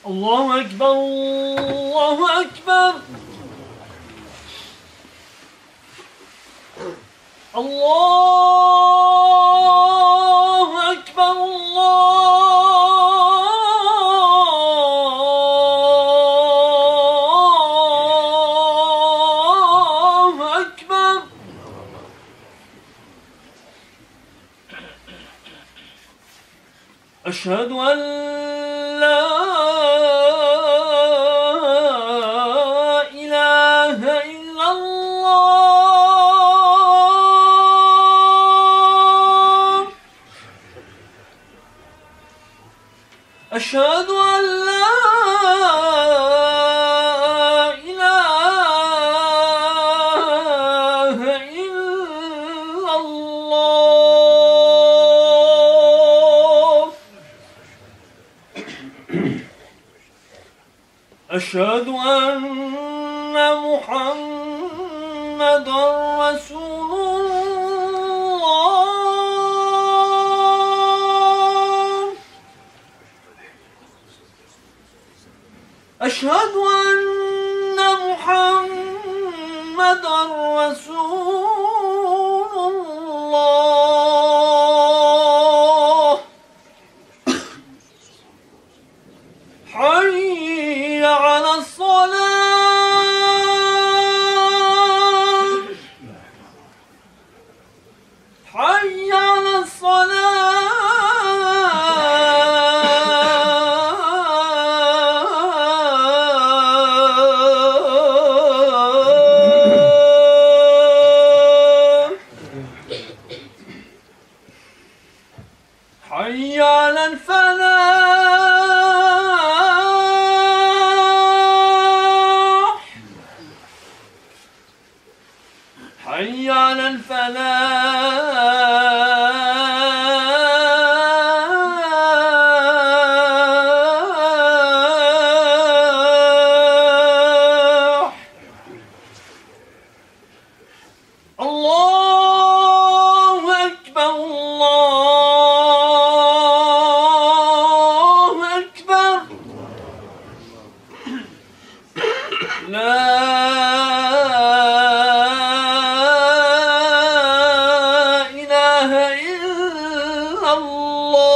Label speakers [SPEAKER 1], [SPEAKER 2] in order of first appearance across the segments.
[SPEAKER 1] الله أكبر الله أكبر الله أكبر الله أكبر. أشهد أن لا إله إلا الله. أشهد أن لا إله إلا الله. أشهد أن محمدًا رسول الله. أشهد أن محمدًا رسول الله. حي على الصلاة. حي على الصلاة. حي على الفلاح. حي على الفلاح. الله أكبر الله أكبر. لا إله إلا الله.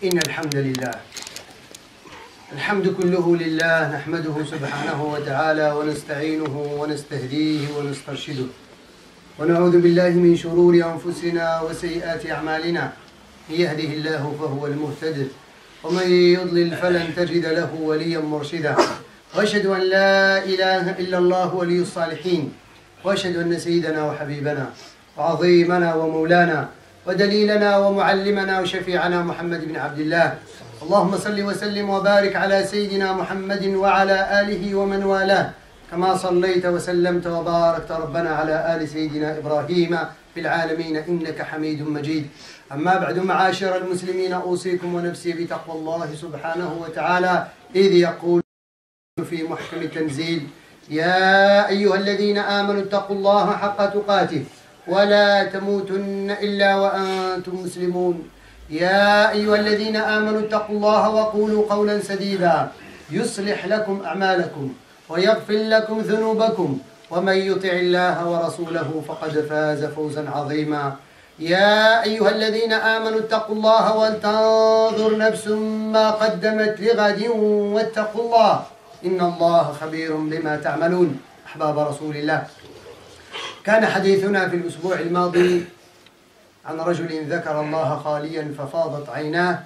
[SPEAKER 2] إن الحمد لله الحمد كله لله نحمده سبحانه وتعالى ونستعينه ونستهديه ونسترشده ونعوذ بالله من شرور أنفسنا وسيئات أعمالنا. من يهده الله فهو المهتد ومن يضلل فلن تجد له وليا مرشدا. وأشهد أن لا إله إلا الله ولي الصالحين. وأشهد أن سيدنا وحبيبنا وعظيمنا ومولانا ودليلنا ومعلمنا وشفيعنا محمد بن عبد الله. اللهم صل وسلم وبارك على سيدنا محمد وعلى آله ومن والاه كما صليت وسلمت وباركت ربنا على آل سيدنا إبراهيم في العالمين إنك حميد مجيد. أما بعد معاشر المسلمين أوصيكم ونفسي بتقوى الله سبحانه وتعالى إذ يقول في محكم التنزيل: يا أيها الذين آمنوا اتقوا الله حق تقاته ولا تموتن إلا وأنتم مسلمون. يا أيها الذين آمنوا اتقوا الله وقولوا قولا سديدا يصلح لكم أعمالكم ويغفر لكم ذنوبكم ومن يطع الله ورسوله فقد فاز فوزا عظيما. يا أيها الذين آمنوا اتقوا الله ولتنظر نفس ما قدمت لغد واتقوا الله إن الله خبير بما تعملون. أحباب رسول الله، كان حديثنا في الأسبوع الماضي عن رجل ذكر الله خاليا ففاضت عيناه،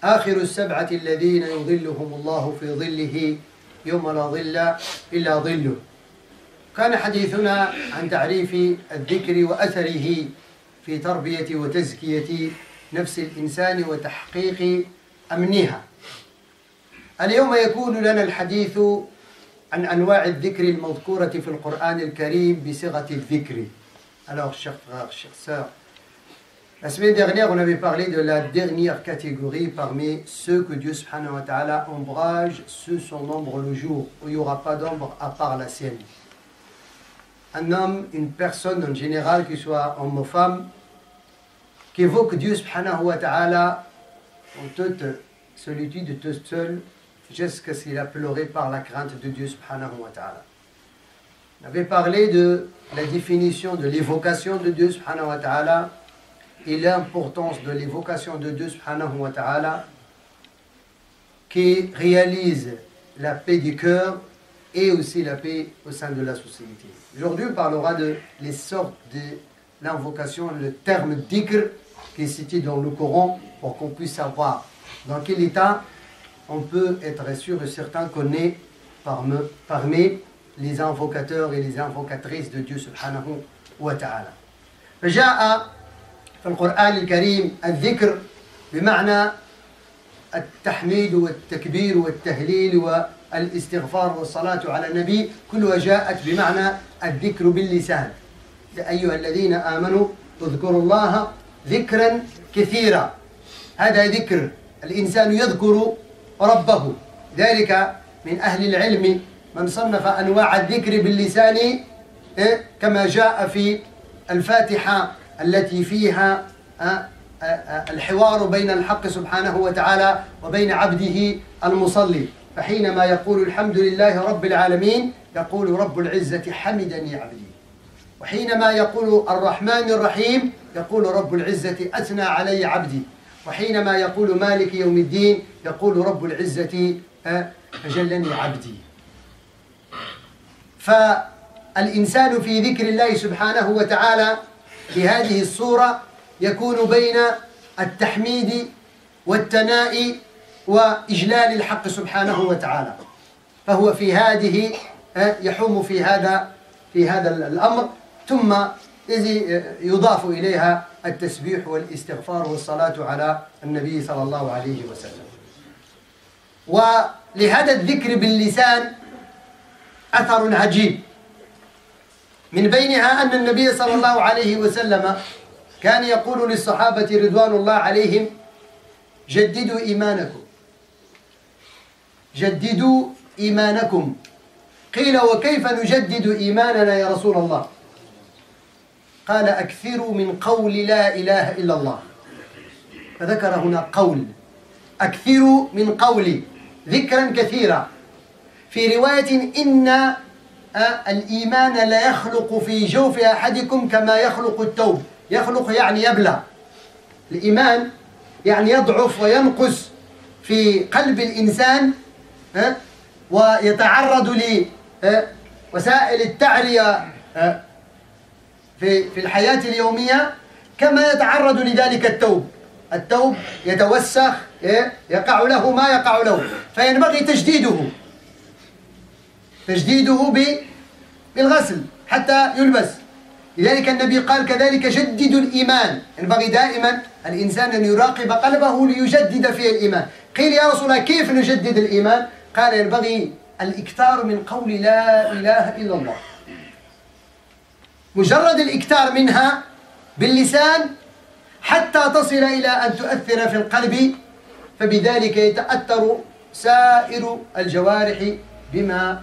[SPEAKER 2] آخر السبعة الذين يظلهم الله في ظله يوم لا ظل إلا ظله. كان حديثنا عن تعريف الذكر وأثره في تربية وتزكية نفس الإنسان وتحقيق أمنها. اليوم يكون لنا الحديث عن أنواع الذكر المذكورة في القرآن الكريم بصيغة الذكر. Alors, chers frères, chers sœurs, la semaine dernière, on avait parlé de la dernière catégorie parmi ceux que Dieu subhanahu wa ta'ala ombrage sous son ombre le jour, où il n'y aura pas d'ombre à part la sienne. Un homme, une personne en général, qu'il soit homme ou femme, qui évoque Dieu subhanahu wa ta'ala en toute solitude, tout seul, jusqu'à ce qu'il a pleuré par la crainte de Dieu subhanahu wa ta'ala. On avait parlé de la définition de l'évocation de Dieu subhanahu wa ta'ala et l'importance de l'évocation de Dieu subhanahu wa ta'ala qui réalise la paix du cœur et aussi la paix au sein de la société. Aujourd'hui, on parlera de les sortes de l'invocation, le terme dhikr qui est cité dans le Coran pour qu'on puisse savoir dans quel état on peut être sûr et certain qu'on est parmi les invocateurs et les invocatrices de Dieu subhanahu wa ta'ala. فجاء في القرآن الكريم الذكر بمعنى التحميد والتكبير والتهليل والاستغفار والصلاة على النبي، كلها جاءت بمعنى الذكر باللسان. يا أيها الذين آمنوا اذكروا الله ذكرا كثيرا. هذا ذكر الإنسان يذكر ربه. ذلك من أهل العلم من صنف أنواع الذكر باللسان كما جاء في الفاتحة التي فيها الحوار بين الحق سبحانه وتعالى وبين عبده المصلي، فحينما يقول الحمد لله رب العالمين يقول رب العزة حمدني عبدي، وحينما يقول الرحمن الرحيم يقول رب العزة أثنى علي عبدي، وحينما يقول مالك يوم الدين يقول رب العزة أجلني عبدي. فالإنسان في ذكر الله سبحانه وتعالى بهذه الصورة يكون بين التحميد والثناء وإجلال الحق سبحانه وتعالى، فهو في هذه يحوم في هذا الأمر، ثم يضاف إليها التسبيح والاستغفار والصلاة على النبي صلى الله عليه وسلم. ولهذا الذكر باللسان أثر عجيب، من بينها أن النبي صلى الله عليه وسلم كان يقول للصحابة رضوان الله عليهم: جددوا إيمانكم، جددوا إيمانكم. قيل: وكيف نجدد إيماننا يا رسول الله؟ قال: أكثروا من قول لا إله إلا الله. فذكر هنا قول، أكثروا من قول، ذكرا كثيرا. في رواية: إن الإيمان لا يخلق في جوف أحدكم كما يخلق الثوب. يخلق يعني يبلى، الإيمان يعني يضعف وينقص في قلب الإنسان ويتعرض لوسائل التعرية في الحياة اليومية كما يتعرض لذلك الثوب. الثوب يتوسخ، يقع له ما يقع له، فينبغي تجديده بالغسل حتى يلبس. لذلك النبي قال كذلك جددوا الإيمان. ينبغي دائما الإنسان أن يراقب قلبه ليجدد فيه الإيمان. قيل: يا رسول الله كيف نجدد الإيمان؟ قال: ينبغي الإكثار من قول لا إله إلا الله. مجرد الإكثار منها باللسان حتى تصل إلى أن تؤثر في القلب، فبذلك يتأثر سائر الجوارح بما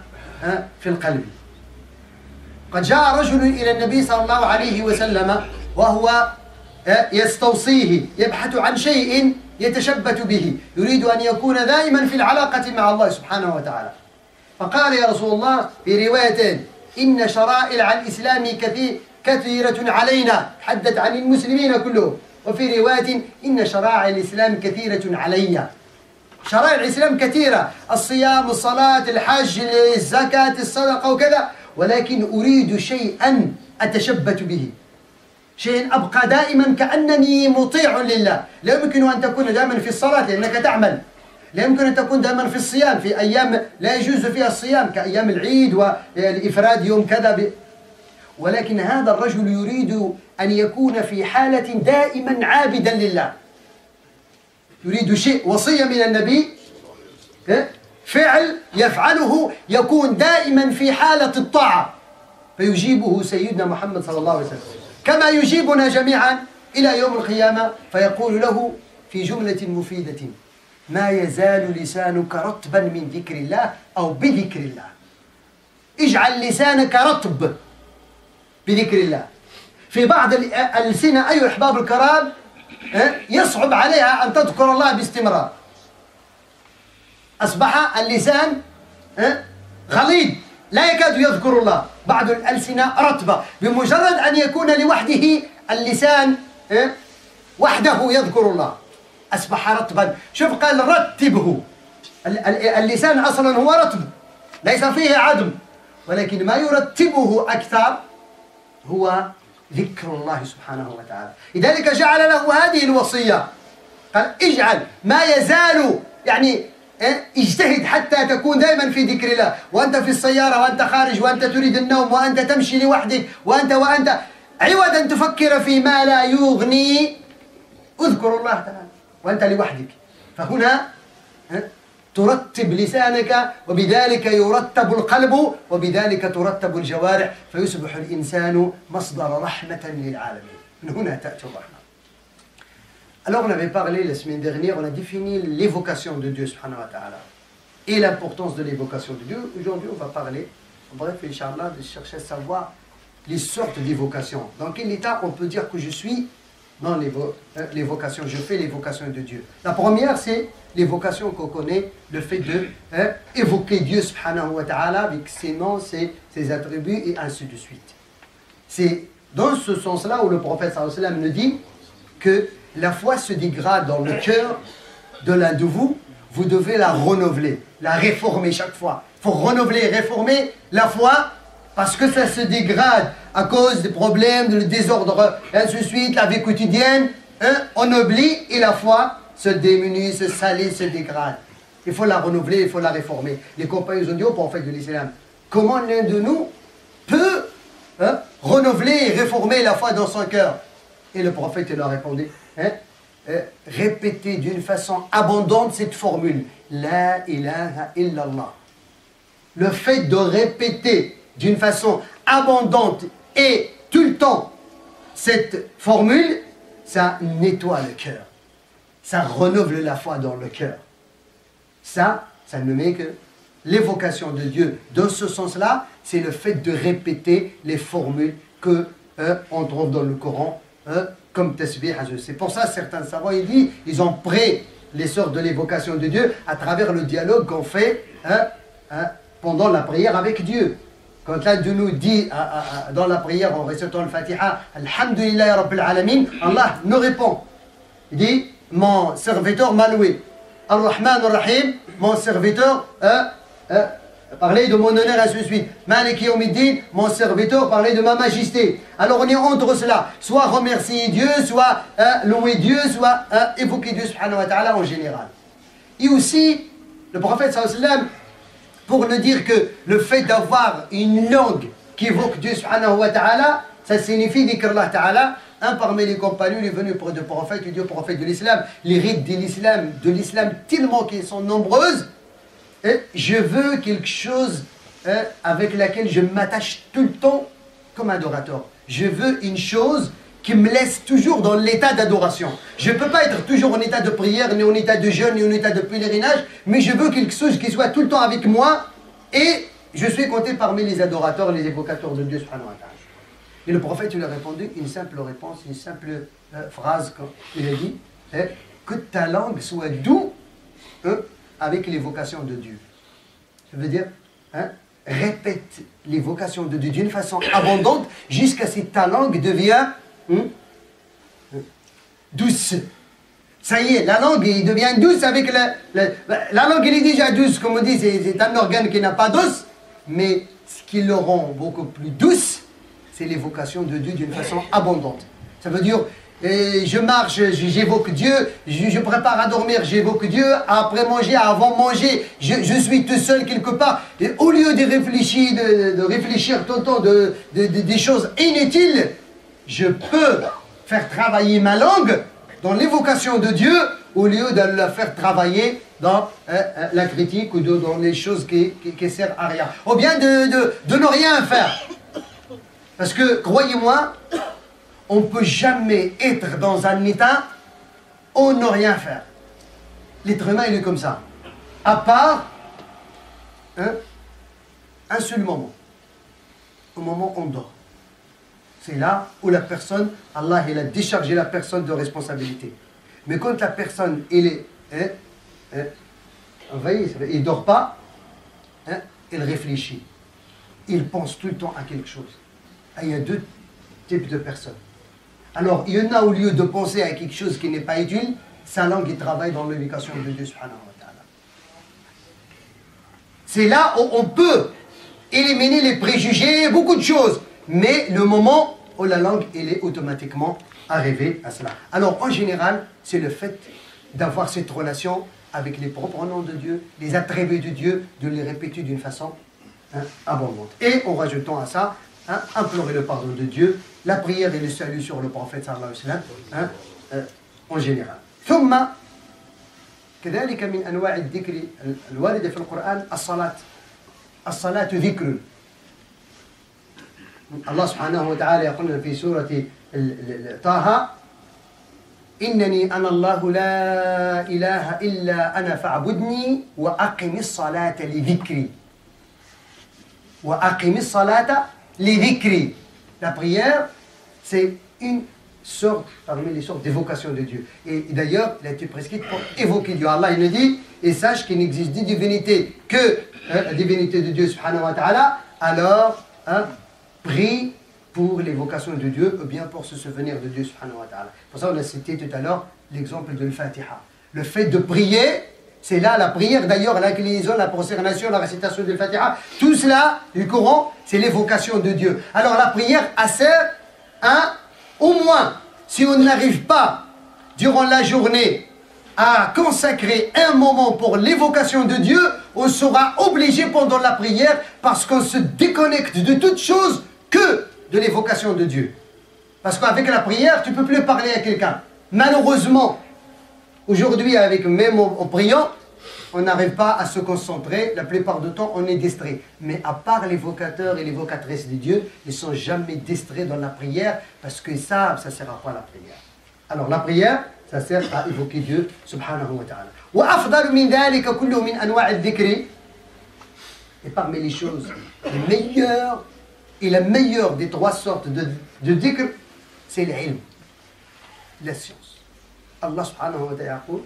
[SPEAKER 2] في القلب. قد جاء رجل إلى النبي صلى الله عليه وسلم وهو يستوصيه، يبحث عن شيء يتشبث به، يريد أن يكون دائما في العلاقة مع الله سبحانه وتعالى. فقال: يا رسول الله، في رواية: إن شرائع الإسلام كثيرة علينا، حدث عن المسلمين كلهم. وفي رواية: إن شرائع الإسلام كثيرة علي. شرائع الإسلام كثيرة، الصيام، الصلاة، الحج، الزكاة، الصدقة وكذا، ولكن أريد شيئا أتشبث به، شيء أبقى دائما كأنني مطيع لله. لا يمكن أن تكون دائما في الصلاة لأنك تعمل، لا يمكن أن تكون دائما في الصيام في أيام لا يجوز فيها الصيام كأيام العيد والإفراد يوم كذا ولكن هذا الرجل يريد أن يكون في حالة دائما عابدا لله، يريد شيء، وصية من النبي فعل يفعله يكون دائما في حالة الطاعة، فيجيبه سيدنا محمد صلى الله عليه وسلم كما يجيبنا جميعا إلى يوم القيامة، فيقول له في جملة مفيدة: ما يزال لسانك رطبا من ذكر الله أو بذكر الله. اجعل لسانك رطب بذكر الله. في بعض الألسنة أيها الأحباب الكرام يصعب عليها أن تذكر الله باستمرار، أصبح اللسان غليظ لا يكاد يذكر الله. بعض الألسنة رطبة، بمجرد أن يكون لوحده اللسان وحده يذكر الله أصبح رطبا. شوف قال رتبه، اللسان أصلا هو رطب ليس فيه عدم، ولكن ما يرتبه أكثر هو ذكر الله سبحانه وتعالى. لذلك جعل له هذه الوصية، قال اجعل ما يزال، يعني اجتهد حتى تكون دائما في ذكر الله، وأنت في السيارة وأنت خارج وأنت تريد النوم وأنت تمشي لوحدك وأنت عوض أن تفكر فيما لا يغني اذكر الله تعالى وأنت لوحدك. فهنا ترتب لسانك، وبذلك يرتب القلب، وبذلك ترتب الجوارح، فيصبح الإنسان مصدر رحمة للعالمين. من هنا تأتي الرحمة. Alors on avait parlé la semaine dernière, on a défini l'évocation de Dieu subhanahu wa ta'ala et l'importance de l'évocation de Dieu. Aujourd'hui on va parler, bref, Inch'Allah, de chercher à savoir les sortes d'évocation. Dans quel état on peut dire que je suis dans l'évocation, je fais l'évocation de Dieu. La première, c'est l'évocation qu'on connaît, le fait de évoquer Dieu subhanahu wa ta'ala avec ses noms, ses attributs et ainsi de suite. C'est dans ce sens-là où le prophète sallallahu alayhi wa sallam nous dit que la foi se dégrade dans le cœur de l'un de vous, vous devez la renouveler, la réformer chaque fois. Il faut renouveler et réformer la foi parce que ça se dégrade à cause des problèmes, du désordre, ainsi de suite, la vie quotidienne. On oublie et la foi se diminue, se salit, se dégrade. Il faut la renouveler, il faut la réformer. Les compagnons ont dit au prophète de l'islam, comment l'un de nous peut renouveler et réformer la foi dans son cœur? Et le prophète leur a répondu, répétez d'une façon abondante cette formule, La ilaha illallah. Le fait de répéter d'une façon abondante et tout le temps cette formule, ça nettoie le cœur. Ça renouvelle la foi dans le cœur. Ça ne met que l'évocation de Dieu. Dans ce sens-là, c'est le fait de répéter les formules que on trouve dans le Coran, comme tasbih. C'est pour ça certains savants ils ont pris les sortes de l'évocation de Dieu à travers le dialogue qu'on fait pendant la prière avec Dieu. Quand l'un de nous dit dans la prière en récitant le Fatiha, Alhamdulillah Rabbil Alamin, Allah nous répond. Il dit, mon serviteur m'a loué. Ar-Rahman Ar-Rahim, mon serviteur parlait de mon honneur, ainsi de suite. Malik Yawmiddin, mon serviteur parlait de ma majesté. Alors on est entre cela, soit remercier Dieu, soit louer Dieu, soit évoquer Dieu subhanahu wa ta'ala en général. Et aussi, le prophète sallallahu alayhi wa sallam, pour nous dire que le fait d'avoir une langue qui évoque Dieu subhanahu wa ta'ala, ça signifie dhikr Allah ta'ala. Un parmi les compagnons est venu pour le prophète, il dit au prophète de l'islam, les rites de l'islam tellement qu'ils sont nombreuses, je veux quelque chose avec laquelle je m'attache tout le temps comme adorateur. Je veux une chose qui me laisse toujours dans l'état d'adoration. Je ne peux pas être toujours en état de prière, ni en état de jeûne, ni en état de pèlerinage, mais je veux quelque chose qui soit tout le temps avec moi et je suis compté parmi les adorateurs, les évocateurs de Dieu subhanahu wa ta'ala. Et le prophète lui a répondu une simple réponse, une simple phrase. Il a dit que ta langue soit douce avec l'évocation de Dieu. Ça veut dire, répète l'évocation de Dieu d'une façon abondante jusqu'à ce que ta langue devienne douce. Ça y est, la langue il devient douce avec la langue elle est déjà douce, comme on dit, c'est un organe qui n'a pas d'os, mais ce qui le rend beaucoup plus douce, c'est l'évocation de Dieu d'une façon abondante. Ça veut dire, je marche, j'évoque Dieu, je prépare à dormir, j'évoque Dieu, après manger, avant manger, je suis tout seul quelque part. Et au lieu de réfléchir tout le temps des choses inutiles, je peux faire travailler ma langue dans l'évocation de Dieu au lieu de le faire travailler dans la critique ou dans les choses qui servent à rien. Ou bien de ne rien faire. Parce que, croyez-moi, on ne peut jamais être dans un état où ne rien faire. L'être humain, il est comme ça. À part un seul moment. Au moment où on dort. C'est là où la personne, Allah, il a déchargé la personne de responsabilité. Mais quand la personne, il est... vous voyez, il ne dort pas, il réfléchit. Il pense tout le temps à quelque chose. Et il y a deux types de personnes. Alors, il y en a, au lieu de penser à quelque chose qui n'est pas utile, sa langue, il travaille dans l'éducation de Dieu, subhanahu wa ta'ala. C'est là où on peut éliminer les préjugés, beaucoup de choses. Mais le moment où la langue, elle est automatiquement arrivée à cela. Alors, en général, c'est le fait d'avoir cette relation avec les propres noms de Dieu, les attributs de Dieu, de les répéter d'une façon abondante. Et en rajoutant à ça, implorer le pardon de Dieu, la prière et le salut sur le prophète sallallahu alayhi wa sallam, en général. ثم كذلك من أنواع الذكر الواردة في القرآن الصلاة ذكر. الله سبحانه وتعالى يقول في سورة طه إنني أنا الله لا إله إلا أنا فاعبدني وأقم الصلاة لذكري وأقم الصلاة لذكري. La prière, c'est une sorte, parmi les sortes d'évocation de Dieu. Et d'ailleurs, il a été prescrit pour évoquer Dieu. Allah, il nous dit, et sache qu'il n'existe ni divinité que la divinité de Dieu, subhanahu wa ta'ala, alors, prie pour l'évocation de Dieu, ou bien pour se souvenir de Dieu, subhanahu wa ta'ala. Pour ça, on a cité tout à l'heure l'exemple de l'Fatiha. Le fait de prier, c'est là la prière, d'ailleurs, l'inclinaison, la prosternation, la récitation de l'Fatiha, tout cela, du Coran, c'est l'évocation de Dieu. Alors, la prière sert au moins, si on n'arrive pas, durant la journée, à consacrer un moment pour l'évocation de Dieu, on sera obligé pendant la prière, parce qu'on se déconnecte de toute chose que de l'évocation de Dieu. Parce qu'avec la prière, tu ne peux plus parler à quelqu'un. Malheureusement, aujourd'hui, même en priant, on n'arrive pas à se concentrer. La plupart du temps, on est distrait. Mais à part l'évocateur et l'évocatrice de Dieu, ils ne sont jamais distraits dans la prière parce qu'ils savent ça ne sert à quoi la prière. Alors la prière, ça sert à évoquer Dieu, subhanahu wa ta'ala. وأفضل من ذلك كله من أنواع الذكر. Et parmi les choses les meilleures et la meilleure des trois sortes de dhikr, c'est l'ilm, la science. Allah subhanahu wa ta'ala dit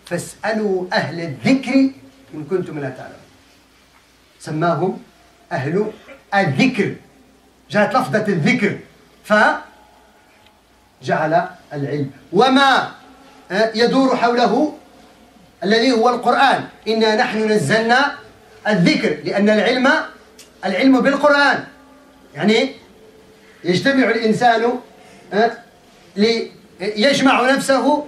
[SPEAKER 2] فاسألوا أهل الذكر إن كنتم لا تعلمون. سماهم أهل الذكر. جاءت لفظة الذكر فجعل العلم وما يدور حوله الذي هو القرآن. إنا نحن نزلنا الذكر لأن العلم بالقرآن. يعني يجتمع الإنسان ليجمع نفسه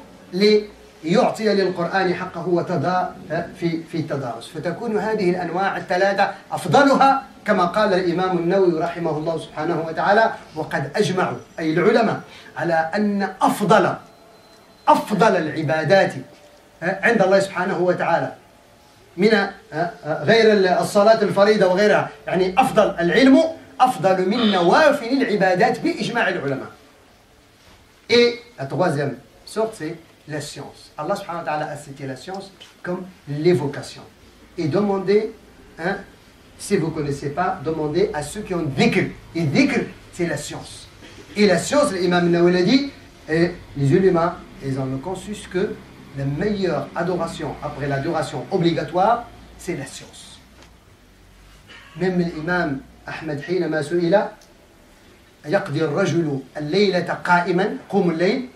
[SPEAKER 2] ليعطي للقرآن حقه وتضاء في التدارس. فتكون هذه الأنواع الثلاثة أفضلها كما قال الإمام النووي رحمه الله سبحانه وتعالى. وقد أجمعوا أي العلماء على أن أفضل العبادات عند الله سبحانه وتعالى من غير الصلاة الفريضة وغيرها، يعني أفضل العلم أفضل من نوافل العبادات بإجماع العلماء. Et la troisième sorte, c'est la science. Allah subhanahu wa ta'ala a cité la science comme l'évocation. Et demandez, si vous ne connaissez pas, demandez à ceux qui ont dhikr. Et dhikr, c'est la science. Et la science, l'imam Nawawi l'a dit, et les ulémas, ils ont le consensus que la meilleure adoration après l'adoration obligatoire, c'est la science. Même l'imam Ahmed حينما سئل يقضي الرجل الليلة قائما قوم الليل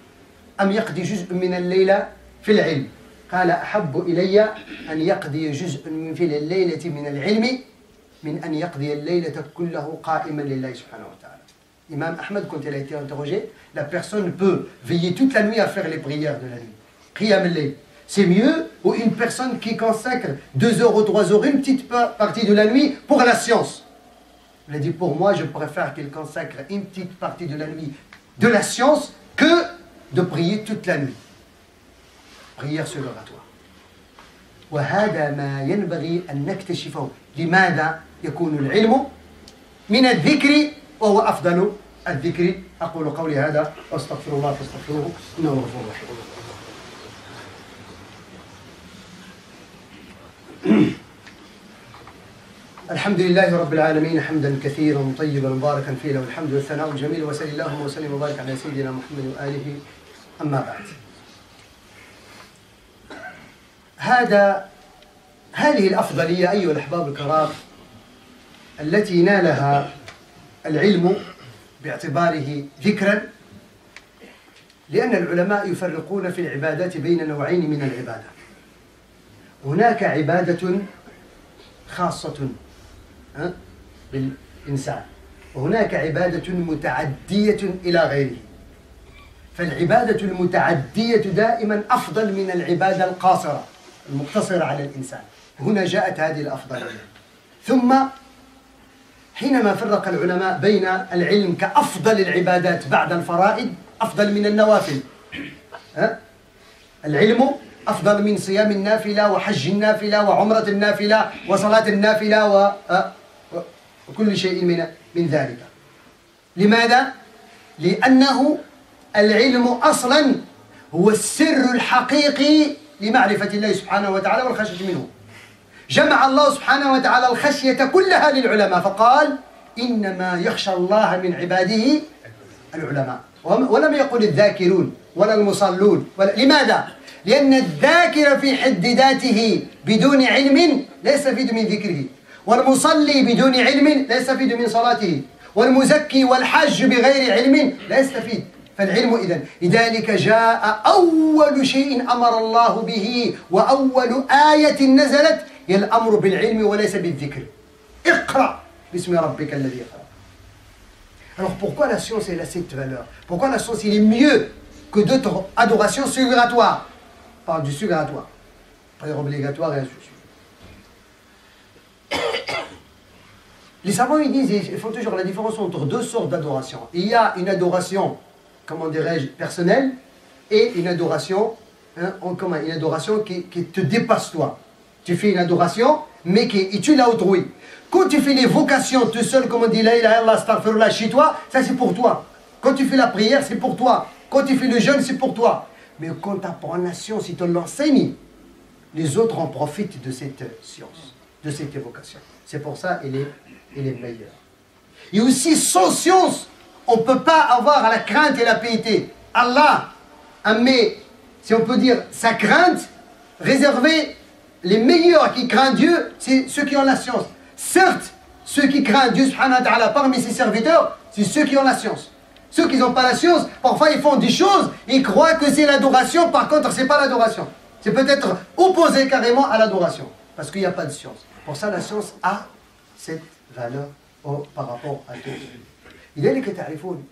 [SPEAKER 2] أم يقضي جزء من الليلة في العلم قال أحب إلي أن يقضي جزء من في الليلة من العلم من أن يقضي الليلة كله قائما لله سبحانه وتعالى. Imam Ahmed, quand il a été interrogé, la personne peut veiller toute la nuit à faire les prières de la nuit. Qiyam al-layl. C'est mieux ou une personne qui consacre 2 heures ou 3 heures, une petite partie de la nuit pour la science. Il a dit, pour moi, je préfère qu'il consacre une petite partie de la nuit de la science que de prier toute la nuit. prière surrogatoire. وهذا ما ينبغي أن نكتشفه. لماذا يكون العلم من الذكر وهو أفضل الذكر؟ أقول قولي هذا وأستغفر الله فاستغفروه إنه غفور رحيم. الحمد لله رب العالمين حمدا كثيرا طيبا مباركا فيه، له الحمد والثناء الجميل، وصلى اللهم وسلم وبارك على سيدنا محمد وآله. أما بعد، هذه الأفضلية أيها الأحباب الكرام التي نالها العلم باعتباره ذكرا، لأن العلماء يفرقون في العبادات بين نوعين من العبادة. هناك عبادة خاصة بالإنسان، وهناك عبادة متعدية إلى غيره. فالعبادة المتعدية دائما أفضل من العبادة القاصرة المقتصرة على الإنسان. هنا جاءت هذه الأفضلية. ثم حينما فرق العلماء بين العلم كأفضل العبادات بعد الفرائض أفضل من النوافل، العلم أفضل من صيام النافلة وحج النافلة وعمرة النافلة وصلاة النافلة وكل شيء من ذلك. لماذا؟ لأنه العلم أصلا هو السر الحقيقي لمعرفة الله سبحانه وتعالى والخشية منه. جمع الله سبحانه وتعالى الخشية كلها للعلماء فقال إنما يخشى الله من عباده العلماء، ولم يقل الذاكرون ولا المصلون لماذا؟ لأن الذاكر في حد ذاته بدون علم لا يستفيد من ذكره، والمصلي بدون علم لا يستفيد من صلاته، والمزكي والحاج بغير علم لا يستفيد. فالعلم إذن لذلك جاء أول شيء أمر الله به وأول آية نزلت هي الأمر بالعلم وليس بالذكر. اقرأ باسم ربك الذي يقرأ. Alors pourquoi la science elle a cette valeur? Pourquoi la science il est mieux que d'autres adorations suggératoires? On parle du suggératoire, prière obligatoire et ainsi de suite. Les savants ils disent, ils font toujours la différence entre deux sortes d'adoration. Il y a une adoration, comment dirais-je, personnelle, et une adoration, une adoration qui te dépasse toi. Tu fais une adoration, mais qui utile à autrui. Quand tu fais les vocations tout seul, comme on dit la ilaha illallah, astaghfirullah chez toi, ça c'est pour toi. Quand tu fais la prière, c'est pour toi. Quand tu fais le jeûne, c'est pour toi. Mais quand tu apprends la science, si tu l'enseignes, les autres en profitent de cette science, de cette évocation. C'est pour ça qu'il est meilleur. Et aussi, sans science, on ne peut pas avoir la crainte et la piété. Allah a mis, si on peut dire, sa crainte réservée. Les meilleurs qui craignent Dieu, c'est ceux qui ont la science. Certes, ceux qui craignent Dieu subhanahu wa ta'ala parmi ses serviteurs, c'est ceux qui ont la science. Ceux qui n'ont pas la science, parfois ils font des choses, ils croient que c'est l'adoration, par contre ce n'est pas l'adoration. C'est peut-être opposé carrément à l'adoration, parce qu'il n'y a pas de science. Pour ça la science a cette valeur par rapport à Dieu. لذلك تعرفون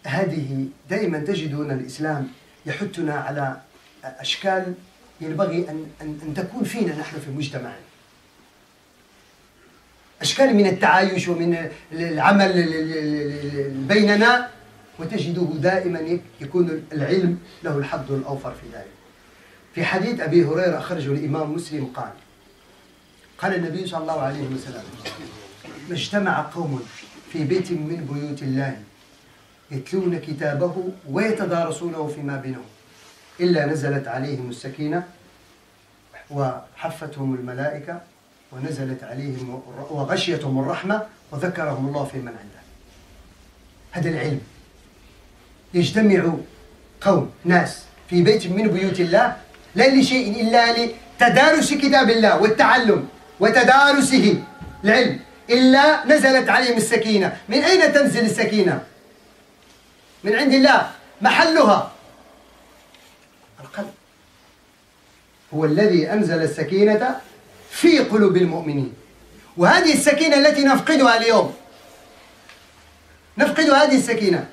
[SPEAKER 2] هذه دائما تجدون الإسلام يحثنا على أشكال ينبغي أن تكون فينا نحن في مجتمعنا. أشكال من التعايش ومن العمل بيننا، وتجده دائما يكون العلم له الحظ الأوفر في ذلك. في حديث أبي هريرة أخرجه الإمام مسلم قال النبي صلى الله عليه وسلم: ما اجتمع قوم في بيت من بيوت الله يتلون كتابه ويتدارسونه فيما بينهم إلا نزلت عليهم السكينة وحفتهم الملائكة ونزلت عليهم وغشيتهم الرحمة وذكرهم الله في من عنده. هذا العلم. يجتمع قوم ناس في بيت من بيوت الله لا لشيء إلا لتدارس كتاب الله والتعلم وتدارسه العلم، إلا نزلت عليهم السكينة. من أين تنزل السكينة؟ من عند الله. محلها القلب. هو الذي أنزل السكينة في قلوب المؤمنين. وهذه السكينة التي نفقدها اليوم، نفقد هذه السكينة.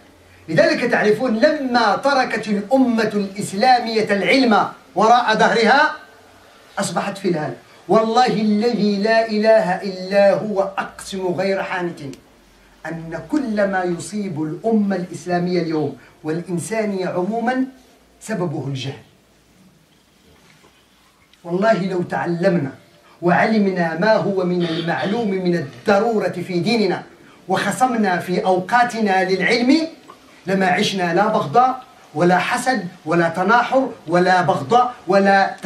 [SPEAKER 2] لذلك تعرفون لما تركت الأمة الإسلامية العلم وراء ظهرها أصبحت في الهلك. والله الذي لا إله إلا هو أقسم غير حانث أن كل ما يصيب الأمة الإسلامية اليوم والإنسانية عموما سببه الجهل. والله لو تعلمنا وعلمنا ما هو من المعلوم من الضرورة في ديننا وخصمنا في أوقاتنا للعلم لما عشنا لا بغضاء ولا حسد ولا تناحر ولا بغضاء ولا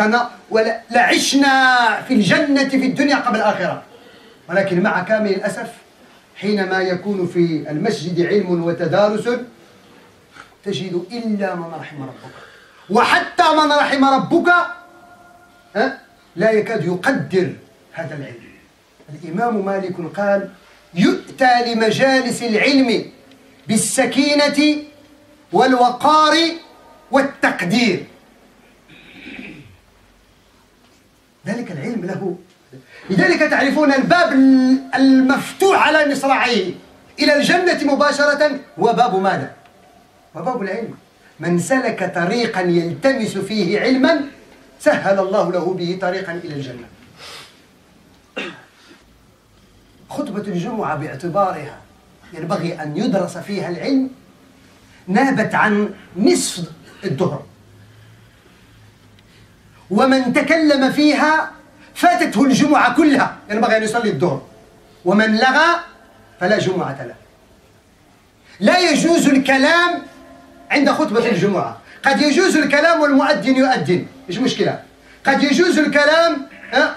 [SPEAKER 2] عشنا في الجنة في الدنيا قبل الآخرة. ولكن مع كامل الأسف حينما يكون في المسجد علم وتدارس تجد إلا من رحم ربك، وحتى من رحم ربك لا يكاد يقدر هذا العلم. الإمام مالك قال: يؤتى لمجالس العلم بالسكينة والوقار والتقدير. ذلك العلم له، لذلك تعرفون الباب المفتوح على مصراعيه إلى الجنة مباشرة هو باب ماذا؟ وباب العلم. من سلك طريقا يلتمس فيه علما سهل الله له به طريقا إلى الجنة. خطبة الجمعة باعتبارها ينبغي أن يدرس فيها العلم نابت عن نصف الظهر، ومن تكلم فيها فاتته الجمعة كلها، ينبغي أن يصلي الظهر. ومن لغى فلا جمعة له. لا يجوز الكلام عند خطبة الجمعة. قد يجوز الكلام والمؤذن يؤذن، مش مشكلة. قد يجوز الكلام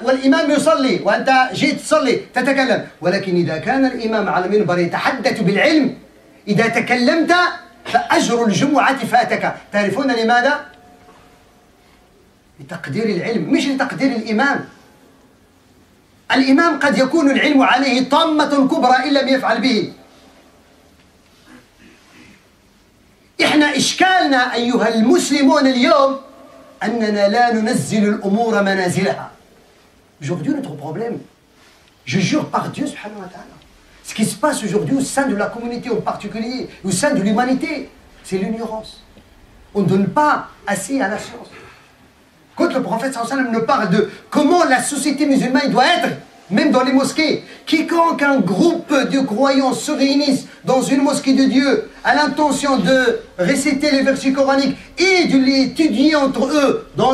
[SPEAKER 2] والإمام يصلي وأنت جيت تصلي تتكلم، ولكن إذا كان الإمام على المنبر يتحدث بالعلم إذا تكلمت فأجر الجمعة فاتك. تعرفون لماذا؟ لتقدير العلم مش لتقدير الإمام. الإمام قد يكون العلم عليه طامة كبرى إن لم يفعل به. إحنا إشكالنا أيها المسلمون اليوم أننا لا ننزل الأمور منازلها. Aujourd'hui, notre problème, je jure par Dieu subhanahu wa ta'ala, ce qui se passe aujourd'hui au sein de la communauté en particulier, au sein de l'humanité, c'est l'ignorance. On ne donne pas assez à la science. Quand le prophète sallallahu alayhi wa sallam nous parle de comment la société musulmane doit être, même dans les mosquées, quiconque un groupe de croyants se réunissent dans une mosquée de Dieu à l'intention de réciter les versets coraniques et de l'étudier entre eux dans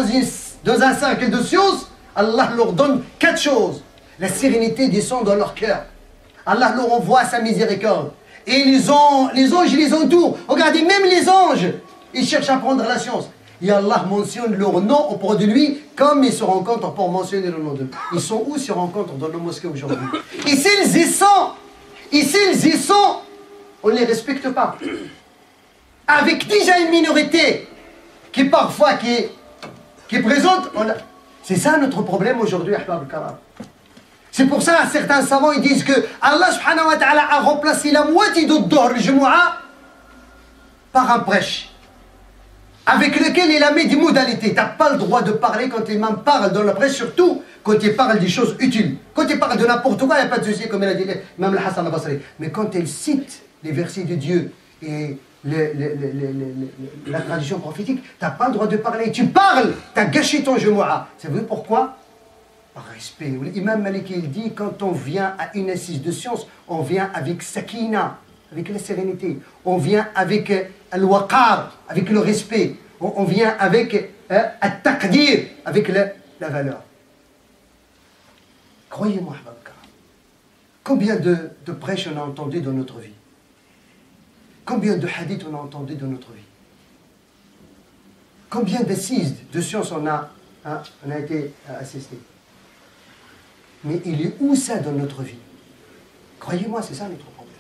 [SPEAKER 2] un cercle de science, Allah leur donne 4 choses. La sérénité descend dans leur cœur. Allah leur envoie sa miséricorde. Et les anges les entourent. Regardez, même les anges, ils cherchent à prendre la science. Et Allah mentionne leur nom auprès de lui comme ils se rencontrent pour mentionner le nom de lui. Ils sont où se rencontrent dans nos mosquées aujourd'hui? Et s'ils y sont, on ne les respecte pas. Avec déjà une minorité qui parfois qui est présente, c'est ça notre problème aujourd'hui, Ahbab al-Karam. C'est pour ça que certains savants ils disent que Allah subhanahu wa ta'ala a remplacé la moitié de Dhuhr al-Jumu'ah par un prêche avec lequel il a mis des modalités. Tu n'as pas le droit de parler quand l'imam parle dans la presse, surtout quand il parle des choses utiles. Quand il parle de n'importe quoi, il n'y a pas de souci, comme il a dit l'imam al-Hassan al-Basri. Mais quand il cite les versets de Dieu et la tradition prophétique, tu n'as pas le droit de parler. Tu parles, tu as gâché ton Jumu'ah. Vous savez pourquoi? Par respect. L'imam Maliki il dit, quand on vient à une assise de science, on vient avec sakina, avec la sérénité. On vient avec al-waqar, avec le respect. On vient avec al-taqdir, avec la valeur. Croyez-moi, Ahbab Karam, combien de prêches on a entendu dans notre vie? Combien de hadiths on a entendu dans notre vie? Combien d'assises de science on a été assisté? Mais il est où ça dans notre vie? Croyez-moi, c'est ça notre problème.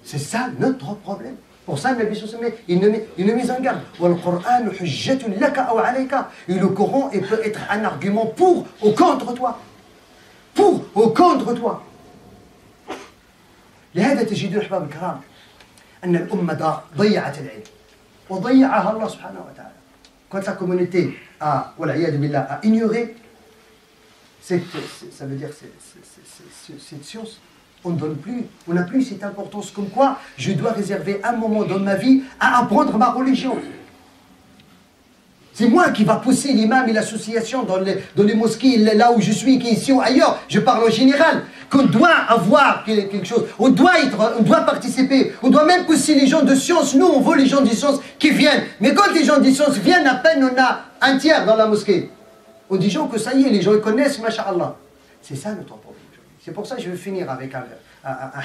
[SPEAKER 2] C'est ça notre problème. Pour ça, le Nabi sallallahu alayhi wa sallam, il nous met en garde. Et le Coran il peut être un argument pour ou contre toi. Pour ou contre toi. لهذا تجدون أحباب الكرام أن الأمة ضيعت العلم وضيعها الله سبحانه وتعالى. Quand la communauté a, والعياذ بالله, a ignoré ça veut dire cette science, on n'a plus cette importance comme quoi je dois réserver un moment dans ma vie à apprendre ma religion. C'est moi qui va pousser l'imam et l'association dans les mosquées, là où je suis, qui est ici ou ailleurs, je parle en général, qu'on doit avoir quelque chose, on doit participer, on doit même pousser les gens de science. Nous, on veut les gens de science qui viennent. Mais quand les gens de science viennent, à peine on a un tiers dans la mosquée. On dit gens que ça y est, les gens ils connaissent, masha'Allah. C'est ça notre problème. C'est pour ça que je vais finir avec un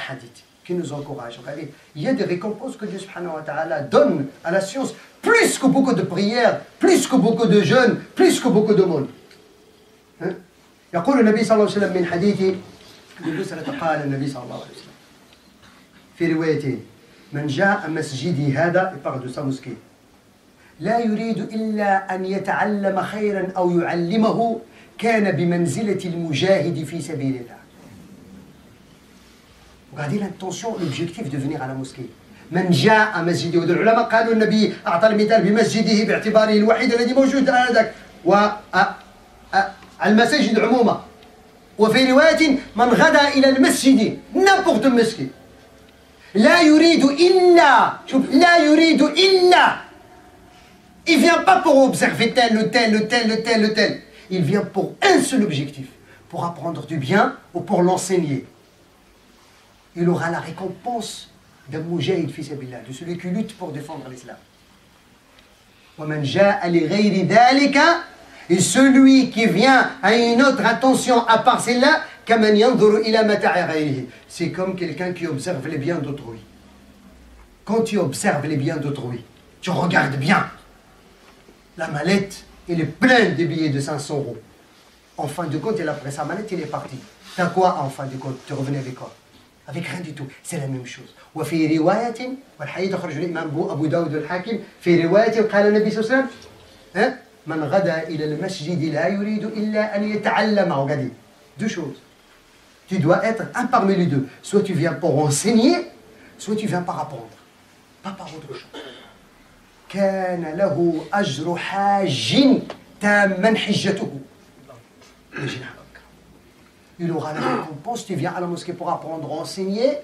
[SPEAKER 2] hadith qui nous encourage. Regardez, il y a des récompenses que Dieu subhanahu wa ta'ala donne à la science, plus que beaucoup de prières, plus que beaucoup de jeûnes, plus que beaucoup de monde. يقول النبي صلى الله عليه وسلم من حديث قال النبي صلى الله عليه وسلم في روايتين من جاء مسجدي هذا يبارد sa mosquée لا يريد إلا أن يتعلم خيرا أو يعلمه كان بمنزلة المجاهد في سبيل الله. Regardez l'intention, l'objectif de venir à la mosquée. من جاء مسجدي والعلماء قالوا النبي أعطى المثال بمسجده باعتباره الوحيد الذي موجود آنذاك المساجد عموما. وفي رواية من غدا إلى المسجد n'importe مسجد لا يريد إلا شوف لا يريد إلا il vient pas pour observer tel ou tel ou tel ou tel ou tel, il vient pour un seul objectif, pour apprendre du bien ou pour l'enseigner. Il aura la récompense d'un mujahid fi sabilillah, de celui qui lutte pour défendre l'islam. ومن جاء لغير ذلك, et celui qui vient à une autre intention à part celle-là, كمن ينظر إلى متاع غيره. C'est comme quelqu'un qui observe les biens d'autrui. Quand tu observes les biens d'autrui, tu regardes bien. La mallette, elle est pleine de billets de 500 €. En fin de compte, il a pris sa mallette, il est parti. T'as quoi en fin de compte? Tu revenais avec quoi? Avec rien du tout. C'est la même chose. وفي رواية والحديث أخرج الإمام أبو داود الحاكم في رواية قال النبي صلى الله عليه وسلم من غدا إلى المسجد لا يريد إلا أن يتعلم. Regardez, deux choses. Tu dois être un parmi les deux. Soit tu viens pour enseigner, soit tu viens par apprendre. Pas par autre chose. كان له أجر حاج تاما حجته. Il aura la récompense, tu viens à la mosquée pour apprendre, enseigner,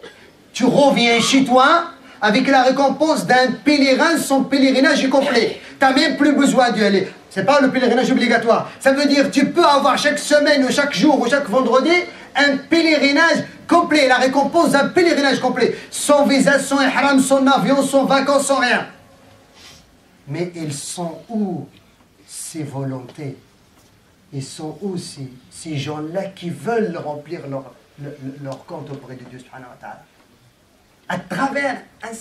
[SPEAKER 2] tu reviens chez toi avec la récompense d'un pèlerin, son pèlerinage est complet. Tu n'as même plus besoin d'y aller. Ce n'est pas le pèlerinage obligatoire. Ça veut dire que tu peux avoir chaque semaine ou chaque jour ou chaque vendredi un pèlerinage complet, la récompense d'un pèlerinage complet. Sans visa, sans ihram, sans avion, sans vacances, sans rien. Mais ils sont où ces volontés? Ils sont où ces gens-là qui veulent remplir leur compte auprès de Dieu subhanahu wa ta'ala à travers un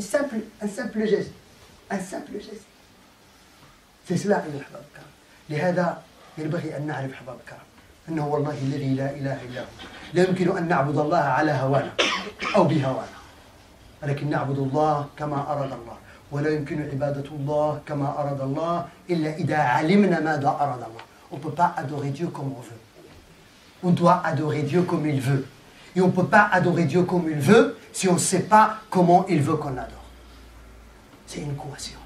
[SPEAKER 2] simple geste. Un simple geste. C'est cela أيها الأحباب الكرام. لهذا ينبغي أن نعرف أحباب الكرام أنه والله الذي لا إله إلا هو لا يمكن أن نعبد الله على هوانا أو بهوانا، ولكن نعبد الله كما أراد الله، ولا يمكن عبادة الله كما أراد الله إلا إذا علمنا ماذا أراد الله. On ne peut pas adorer Dieu comme on veut. On doit adorer Dieu comme il veut. Et on ne peut pas adorer Dieu comme il veut si on ne sait pas comment il veut qu'on adore. C'est une équation.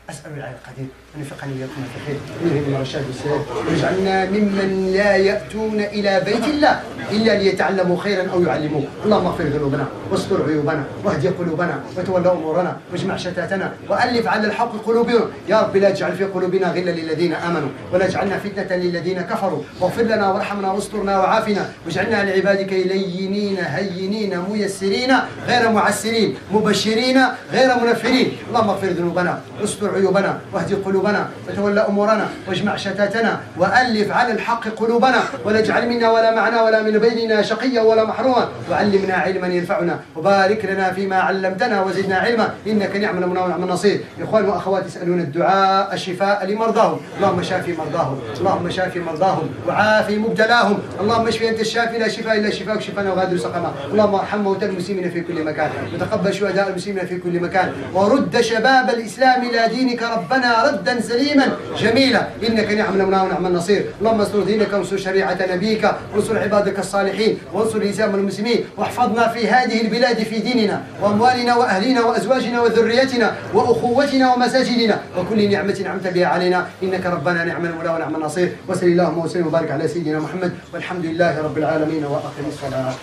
[SPEAKER 2] أسأل العلي القدير أن يوفقني وإياكم في الخير ويلهمنا الرشاد والسداد ويجعلنا ممن لا يأتون إلى بيت الله إلا ليتعلموا خيرا أو يعلموه. اللهم اغفر ذنوبنا واستر عيوبنا واهدي قلوبنا وتولى أمورنا واجمع شتاتنا وألف على الحق قلوبنا. يا رب لا تجعل في قلوبنا غلا للذين آمنوا ولا تجعلنا فتنة للذين كفروا واغفر لنا وارحمنا واسترنا وعافنا واجعلنا لعبادك لينين هينين ميسرين غير معسرين مبشرين غير منفرين. اللهم اغفر ذنوبنا واستر عيوبنا واهدي قلوبنا وتولى امورنا واجمع شتاتنا والف على الحق قلوبنا ولا اجعل منا ولا معنا ولا من بيننا شقيا ولا محروما وعلمنا علما ينفعنا وبارك لنا فيما علمتنا وزدنا علما انك نعم المولى ونعم النصير. اخوان واخوات يسالون الدعاء الشفاء لمرضاهم. اللهم شافي مرضاهم، اللهم شافي مرضاهم وعافي مبتلاهم. اللهم اشف انت الشافي لا شفاء الا شفاءك شفاء وغادر سقما. اللهم ارحم موتى المسلمين في كل مكان وتقبل شهداء المسلمين في كل مكان ورد شباب الاسلام الى دينك ربنا ردا سليما جميلا انك نعم المولى ونعم النصير. اللهم انصر دينك وانصر شريعه نبيك وانصر عبادك الصالحين وانصر الاسلام المسلمين واحفظنا في هذه البلاد في ديننا واموالنا واهلنا وازواجنا وذريتنا واخوتنا ومساجدنا وكل نعمه انعمت بها علينا انك ربنا نعم المولى ونعم النصير. وصل اللهم وسلم وبارك على سيدنا محمد والحمد لله رب العالمين واقم الصلاه.